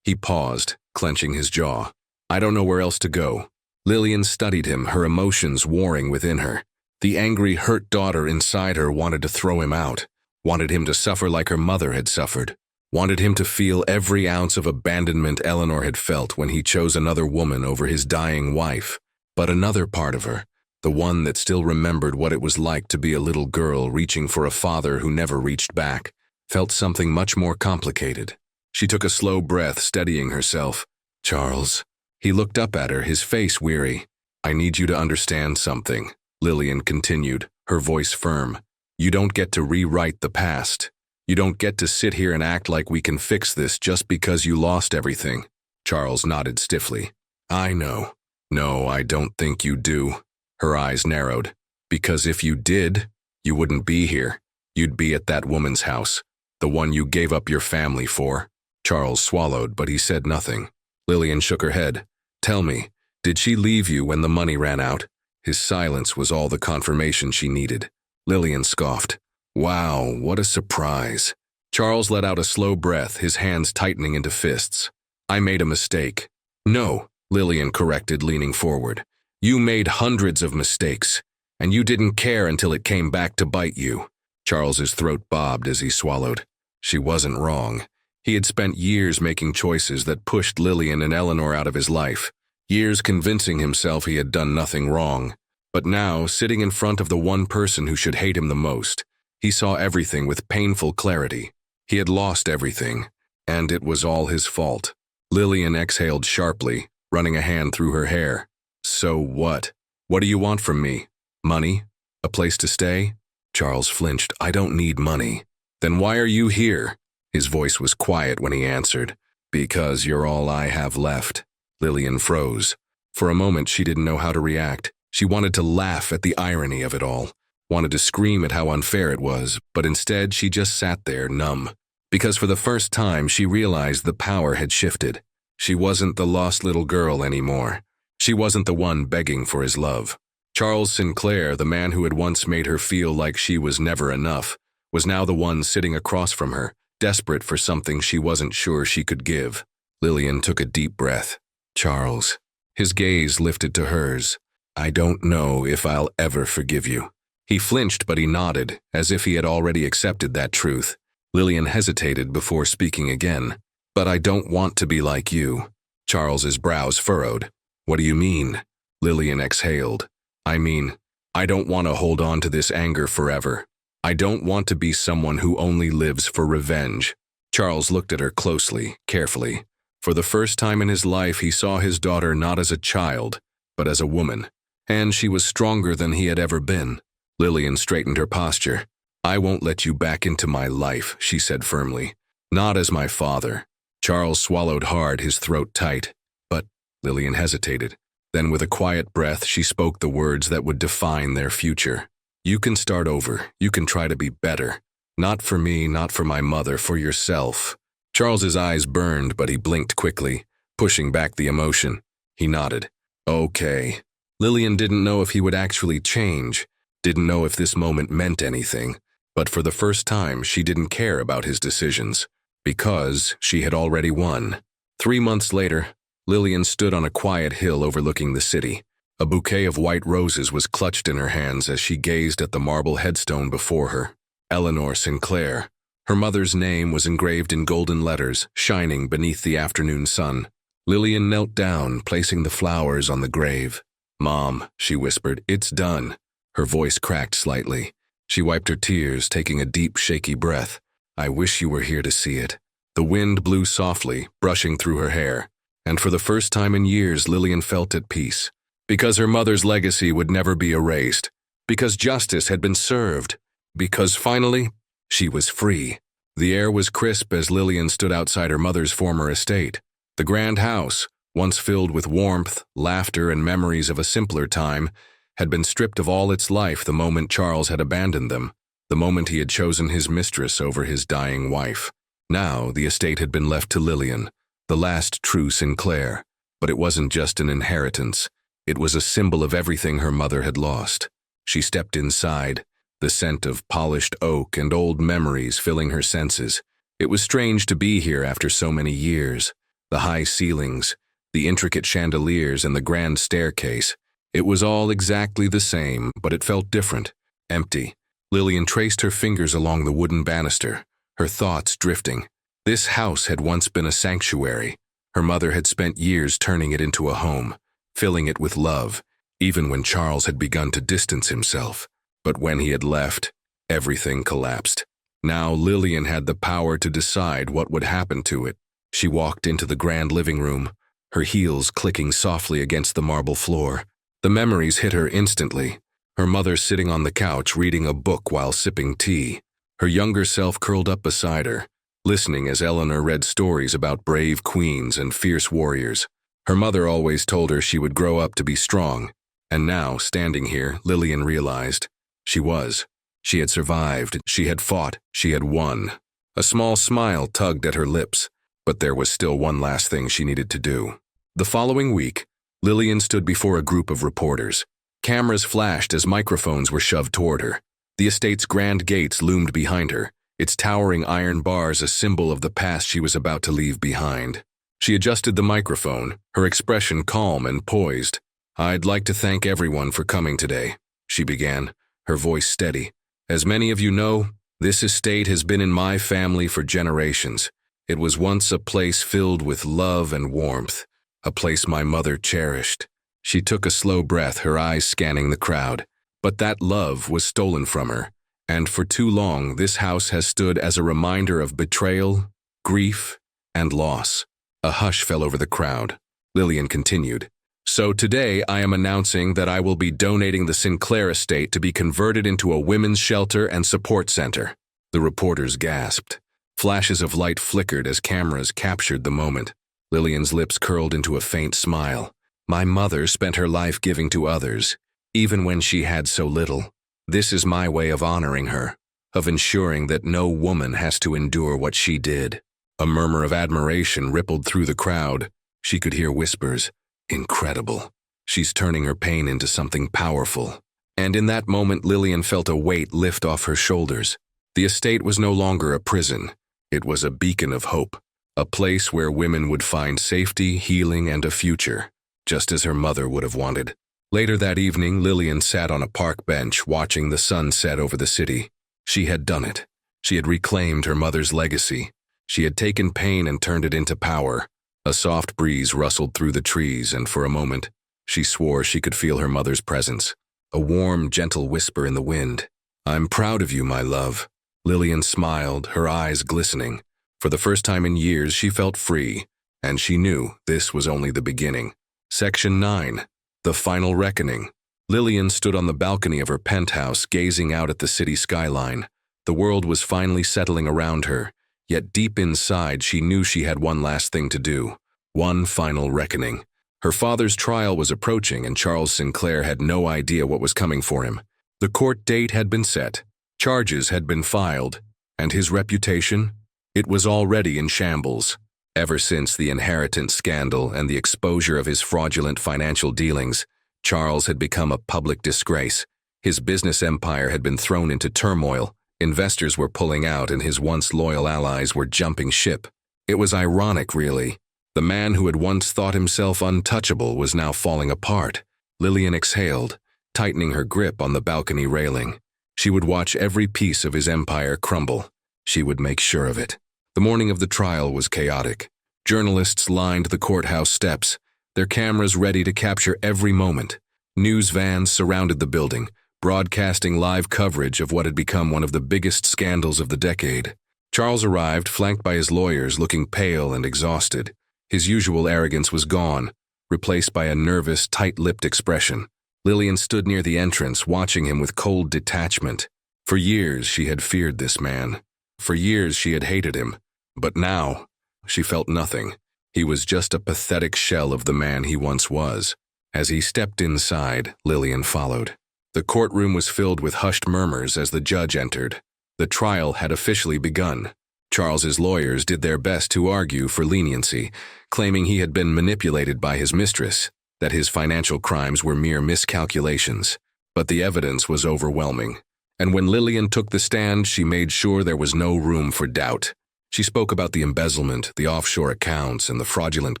He paused, clenching his jaw. I don't know where else to go. Lillian studied him, her emotions warring within her. The angry, hurt daughter inside her wanted to throw him out, wanted him to suffer like her mother had suffered, wanted him to feel every ounce of abandonment Eleanor had felt when he chose another woman over his dying wife. But another part of her, the one that still remembered what it was like to be a little girl reaching for a father who never reached back, felt something much more complicated. She took a slow breath, steadying herself. Charles. He looked up at her, his face weary. I need you to understand something, Lillian continued, her voice firm. You don't get to rewrite the past. You don't get to sit here and act like we can fix this just because you lost everything. Charles nodded stiffly. I know. No, I don't think you do. Her eyes narrowed. Because if you did, you wouldn't be here. You'd be at that woman's house, the one you gave up your family for. Charles swallowed, but he said nothing. Lillian shook her head. Tell me, did she leave you when the money ran out? His silence was all the confirmation she needed. Lillian scoffed. Wow, what a surprise. Charles let out a slow breath, his hands tightening into fists. I made a mistake. No, Lillian corrected, leaning forward. You made hundreds of mistakes, and you didn't care until it came back to bite you. Charles's throat bobbed as he swallowed. She wasn't wrong. He had spent years making choices that pushed Lillian and Eleanor out of his life, years convincing himself he had done nothing wrong. But now, sitting in front of the one person who should hate him the most, he saw everything with painful clarity. He had lost everything, and it was all his fault. Lillian exhaled sharply, running a hand through her hair. So what? What do you want from me? Money? A place to stay? Charles flinched. I don't need money. Then why are you here? His voice was quiet when he answered. Because you're all I have left. Lillian froze. For a moment, she didn't know how to react. She wanted to laugh at the irony of it all, wanted to scream at how unfair it was, but instead she just sat there, numb. Because for the first time, she realized the power had shifted. She wasn't the lost little girl anymore. She wasn't the one begging for his love. Charles Sinclair, the man who had once made her feel like she was never enough, was now the one sitting across from her, desperate for something she wasn't sure she could give. Lillian took a deep breath. Charles. His gaze lifted to hers. I don't know if I'll ever forgive you. He flinched, but he nodded, as if he had already accepted that truth. Lillian hesitated before speaking again. But I don't want to be like you. Charles's brows furrowed. What do you mean? Lillian exhaled. I mean, I don't want to hold on to this anger forever. I don't want to be someone who only lives for revenge. Charles looked at her closely, carefully. For the first time in his life, he saw his daughter not as a child, but as a woman. And she was stronger than he had ever been. Lillian straightened her posture. I won't let you back into my life, she said firmly. Not as my father. Charles swallowed hard, his throat tight. But Lillian hesitated. Then with a quiet breath, she spoke the words that would define their future. You can start over. You can try to be better. Not for me, not for my mother, for yourself. Charles's eyes burned, but he blinked quickly, pushing back the emotion. He nodded. Okay. Lillian didn't know if he would actually change, didn't know if this moment meant anything, but for the first time she didn't care about his decisions, because she had already won. 3 months later, Lillian stood on a quiet hill overlooking the city. A bouquet of white roses was clutched in her hands as she gazed at the marble headstone before her. Eleanor Sinclair. Her mother's name was engraved in golden letters, shining beneath the afternoon sun. Lillian knelt down, placing the flowers on the grave. Mom, she whispered, it's done. Her voice cracked slightly. She wiped her tears, taking a deep, shaky breath. I wish you were here to see it. The wind blew softly, brushing through her hair. And for the first time in years, Lillian felt at peace. Because her mother's legacy would never be erased. Because justice had been served. Because finally, she was free. The air was crisp as Lillian stood outside her mother's former estate. The grand house, once filled with warmth, laughter, and memories of a simpler time, had been stripped of all its life the moment Charles had abandoned them, the moment he had chosen his mistress over his dying wife. Now, the estate had been left to Lillian, the last true Sinclair. But it wasn't just an inheritance. It was a symbol of everything her mother had lost. She stepped inside, the scent of polished oak and old memories filling her senses. It was strange to be here after so many years. The high ceilings, the intricate chandeliers, and the grand staircase. It was all exactly the same, but it felt different, empty. Lillian traced her fingers along the wooden banister, her thoughts drifting. This house had once been a sanctuary. Her mother had spent years turning it into a home, filling it with love, even when Charles had begun to distance himself. But when he had left, everything collapsed. Now Lillian had the power to decide what would happen to it. She walked into the grand living room, her heels clicking softly against the marble floor. The memories hit her instantly. Her mother sitting on the couch reading a book while sipping tea. Her younger self curled up beside her, listening as Eleanor read stories about brave queens and fierce warriors. Her mother always told her she would grow up to be strong. And now, standing here, Lillian realized she was. She had survived, she had fought, she had won. A small smile tugged at her lips, but there was still one last thing she needed to do. The following week, Lillian stood before a group of reporters. Cameras flashed as microphones were shoved toward her. The estate's grand gates loomed behind her, its towering iron bars a symbol of the past she was about to leave behind. She adjusted the microphone, her expression calm and poised. "I'd like to thank everyone for coming today," she began, her voice steady. "As many of you know, this estate has been in my family for generations. It was once a place filled with love and warmth, a place my mother cherished." She took a slow breath, her eyes scanning the crowd. But that love was stolen from her, and for too long this house has stood as a reminder of betrayal, grief, and loss. A hush fell over the crowd. Lillian continued. "So today I am announcing that I will be donating the Sinclair estate to be converted into a women's shelter and support center." The reporters gasped. Flashes of light flickered as cameras captured the moment. Lillian's lips curled into a faint smile. "My mother spent her life giving to others, even when she had so little. This is my way of honoring her, of ensuring that no woman has to endure what she did." A murmur of admiration rippled through the crowd. She could hear whispers. "Incredible. She's turning her pain into something powerful." And in that moment, Lillian felt a weight lift off her shoulders. The estate was no longer a prison. It was a beacon of hope, a place where women would find safety, healing, and a future, just as her mother would have wanted. Later that evening, Lillian sat on a park bench watching the sun set over the city. She had done it. She had reclaimed her mother's legacy. She had taken pain and turned it into power. A soft breeze rustled through the trees, and for a moment, she swore she could feel her mother's presence. A warm, gentle whisper in the wind. "I'm proud of you, my love." Lillian smiled, her eyes glistening. For the first time in years, she felt free, and she knew this was only the beginning. Section 9. The Final Reckoning. Lillian stood on the balcony of her penthouse, gazing out at the city skyline. The world was finally settling around her, yet deep inside she knew she had one last thing to do. One final reckoning. Her father's trial was approaching, and Charles Sinclair had no idea what was coming for him. The court date had been set, charges had been filed, and his reputation? It was already in shambles. Ever since the inheritance scandal and the exposure of his fraudulent financial dealings, Charles had become a public disgrace. His business empire had been thrown into turmoil. Investors were pulling out, and his once loyal allies were jumping ship. It was ironic, really. The man who had once thought himself untouchable was now falling apart. Lillian exhaled, tightening her grip on the balcony railing. She would watch every piece of his empire crumble. She would make sure of it. The morning of the trial was chaotic. Journalists lined the courthouse steps, their cameras ready to capture every moment. News vans surrounded the building, broadcasting live coverage of what had become one of the biggest scandals of the decade. Charles arrived, flanked by his lawyers, looking pale and exhausted. His usual arrogance was gone, replaced by a nervous, tight-lipped expression. Lillian stood near the entrance, watching him with cold detachment. For years she had feared this man. For years she had hated him. But now, she felt nothing. He was just a pathetic shell of the man he once was. As he stepped inside, Lillian followed. The courtroom was filled with hushed murmurs as the judge entered. The trial had officially begun. Charles's lawyers did their best to argue for leniency, claiming he had been manipulated by his mistress, that his financial crimes were mere miscalculations. But the evidence was overwhelming. And when Lillian took the stand, she made sure there was no room for doubt. She spoke about the embezzlement, the offshore accounts, and the fraudulent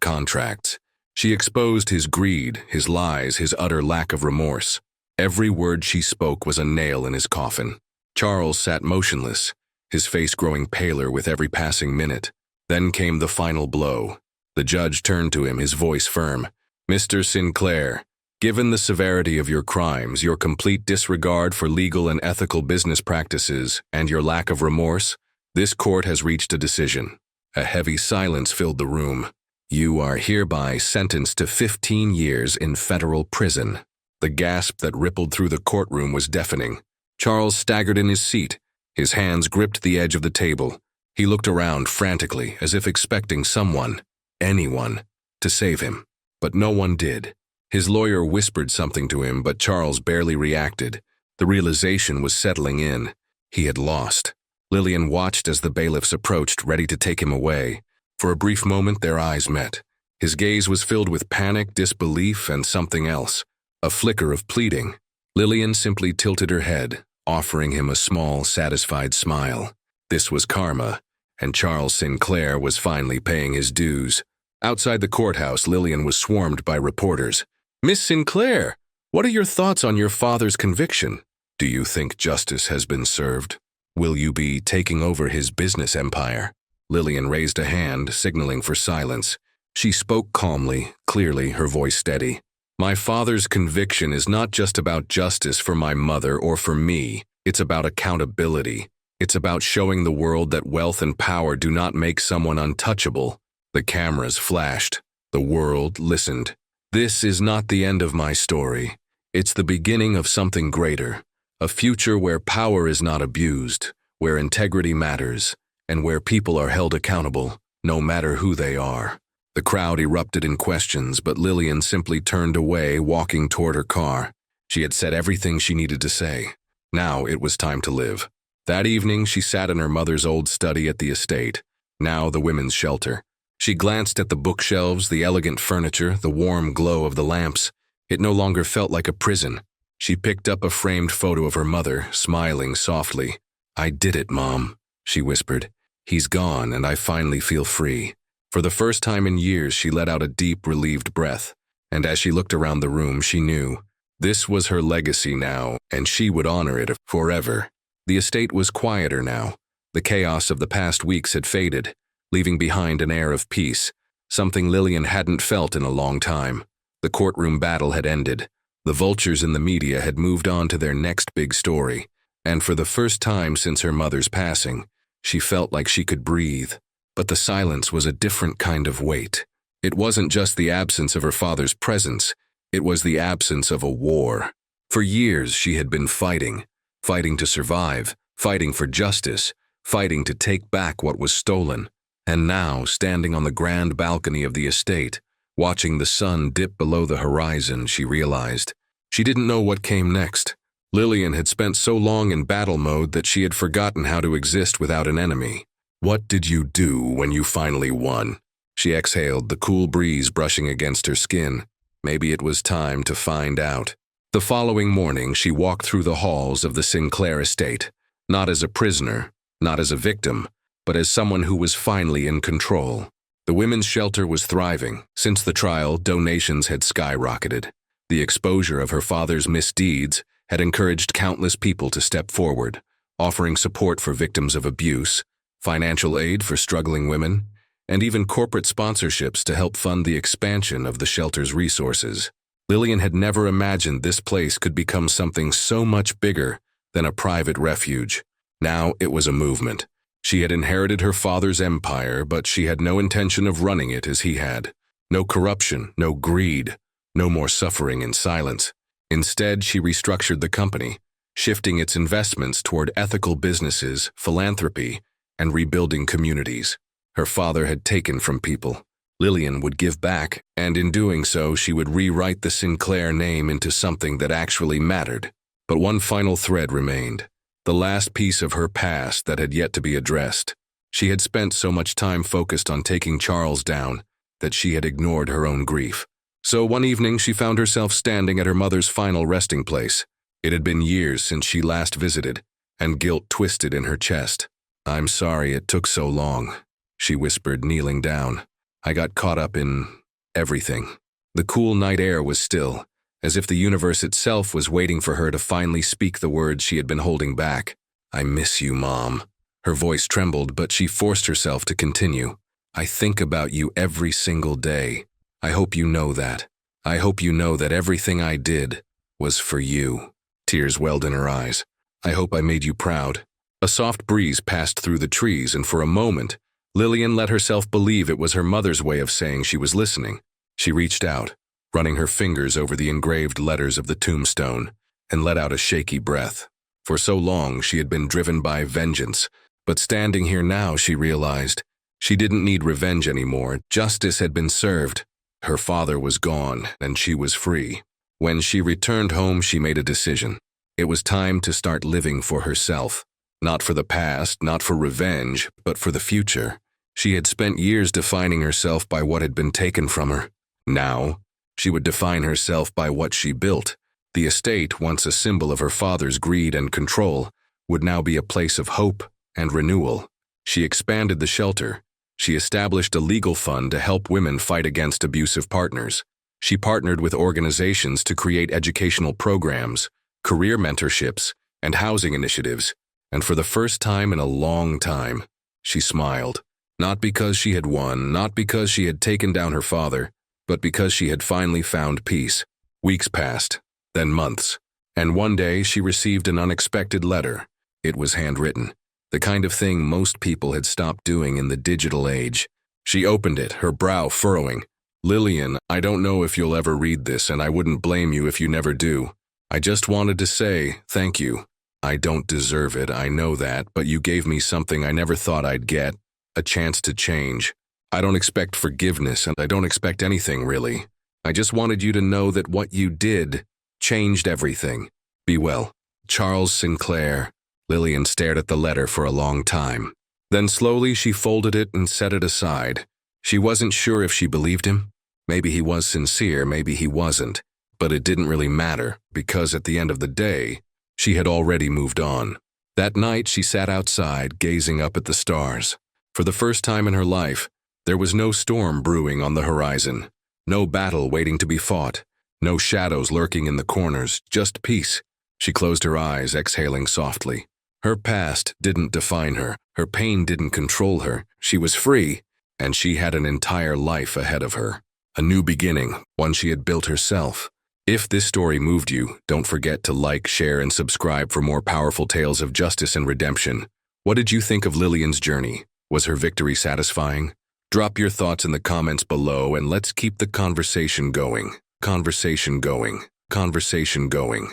contracts. She exposed his greed, his lies, his utter lack of remorse. Every word she spoke was a nail in his coffin. Charles sat motionless, his face growing paler with every passing minute. Then came the final blow. The judge turned to him, his voice firm. "Mr. Sinclair, given the severity of your crimes, your complete disregard for legal and ethical business practices, and your lack of remorse, this court has reached a decision." A heavy silence filled the room. "You are hereby sentenced to 15 years in federal prison." The gasp that rippled through the courtroom was deafening. Charles staggered in his seat. His hands gripped the edge of the table. He looked around frantically, as if expecting someone, anyone, to save him. But no one did. His lawyer whispered something to him, but Charles barely reacted. The realization was settling in. He had lost. Lillian watched as the bailiffs approached, ready to take him away. For a brief moment, their eyes met. His gaze was filled with panic, disbelief, and something else. A flicker of pleading. Lillian simply tilted her head, offering him a small, satisfied smile. This was karma, and Charles Sinclair was finally paying his dues. Outside the courthouse, Lillian was swarmed by reporters. "Miss Sinclair, what are your thoughts on your father's conviction? Do you think justice has been served? Will you be taking over his business empire?" Lillian raised a hand, signaling for silence. She spoke calmly, clearly, her voice steady. "My father's conviction is not just about justice for my mother or for me. It's about accountability. It's about showing the world that wealth and power do not make someone untouchable." The cameras flashed. The world listened. "This is not the end of my story. It's the beginning of something greater. A future where power is not abused, where integrity matters, and where people are held accountable, no matter who they are." The crowd erupted in questions, but Lillian simply turned away, walking toward her car. She had said everything she needed to say. Now it was time to live. That evening, she sat in her mother's old study at the estate, now the women's shelter. She glanced at the bookshelves, the elegant furniture, the warm glow of the lamps. It no longer felt like a prison. She picked up a framed photo of her mother, smiling softly. "I did it, Mom," she whispered. "He's gone, and I finally feel free." For the first time in years, she let out a deep, relieved breath. And as she looked around the room, she knew this was her legacy now, and she would honor it forever. The estate was quieter now. The chaos of the past weeks had faded, leaving behind an air of peace, something Lillian hadn't felt in a long time. The courtroom battle had ended. The vultures in the media had moved on to their next big story. And for the first time since her mother's passing, she felt like she could breathe. But the silence was a different kind of weight. It wasn't just the absence of her father's presence, it was the absence of a war. For years she had been fighting to survive, fighting for justice, fighting to take back what was stolen. And now, standing on the grand balcony of the estate, watching the sun dip below the horizon, she realized she didn't know what came next. Lillian had spent so long in battle mode that she had forgotten how to exist without an enemy. "What did you do when you finally won?" She exhaled, the cool breeze brushing against her skin. Maybe it was time to find out. The following morning, she walked through the halls of the Sinclair estate, not as a prisoner, not as a victim, but as someone who was finally in control. The women's shelter was thriving. Since the trial, donations had skyrocketed. The exposure of her father's misdeeds had encouraged countless people to step forward, offering support for victims of abuse, financial aid for struggling women, and even corporate sponsorships to help fund the expansion of the shelter's resources. Lillian had never imagined this place could become something so much bigger than a private refuge. Now it was a movement, She had inherited her father's empire, but she had no intention of running it as he had. No corruption, no greed, no more suffering in silence. Instead, she restructured the company, shifting its investments toward ethical businesses, philanthropy, and rebuilding communities. Her father had taken from people. Lillian would give back, and in doing so, she would rewrite the Sinclair name into something that actually mattered. But one final thread remained, the last piece of her past that had yet to be addressed. She had spent so much time focused on taking Charles down that she had ignored her own grief. So one evening, she found herself standing at her mother's final resting place. It had been years since she last visited, and guilt twisted in her chest. "I'm sorry it took so long," she whispered, kneeling down. "I got caught up in everything." The cool night air was still, as if the universe itself was waiting for her to finally speak the words she had been holding back. "I miss you, Mom." Her voice trembled, but she forced herself to continue. "I think about you every single day. I hope you know that. I hope you know that everything I did was for you." Tears welled in her eyes. "I hope I made you proud." A soft breeze passed through the trees, and for a moment, Lillian let herself believe it was her mother's way of saying she was listening. She reached out, running her fingers over the engraved letters of the tombstone, and let out a shaky breath. For so long, she had been driven by vengeance, but standing here now, she realized she didn't need revenge anymore. Justice had been served. Her father was gone, and she was free. When she returned home, she made a decision. It was time to start living for herself. Not for the past, not for revenge, but for the future. She had spent years defining herself by what had been taken from her. Now, she would define herself by what she built. The estate, once a symbol of her father's greed and control, would now be a place of hope and renewal. She expanded the shelter. She established a legal fund to help women fight against abusive partners. She partnered with organizations to create educational programs, career mentorships, and housing initiatives. And for the first time in a long time, she smiled. Not because she had won, not because she had taken down her father, but because she had finally found peace. Weeks passed, then months, and one day she received an unexpected letter. It was handwritten, the kind of thing most people had stopped doing in the digital age. She opened it, her brow furrowing. "Lillian, I don't know if you'll ever read this, and I wouldn't blame you if you never do. I just wanted to say thank you. I don't deserve it, I know that, but you gave me something I never thought I'd get, a chance to change. I don't expect forgiveness, and I don't expect anything, really. I just wanted you to know that what you did changed everything. Be well. Charles Sinclair." Lillian stared at the letter for a long time. Then slowly she folded it and set it aside. She wasn't sure if she believed him. Maybe he was sincere, maybe he wasn't. But it didn't really matter, because at the end of the day, she had already moved on. That night, she sat outside, gazing up at the stars. For the first time in her life, there was no storm brewing on the horizon, no battle waiting to be fought, no shadows lurking in the corners, just peace. She closed her eyes, exhaling softly. Her past didn't define her, her pain didn't control her. She was free, and she had an entire life ahead of her. A new beginning, one she had built herself. If this story moved you, don't forget to like, share, and subscribe for more powerful tales of justice and redemption. What did you think of Lillian's journey? Was her victory satisfying? Drop your thoughts in the comments below, and let's keep the conversation going. Conversation going.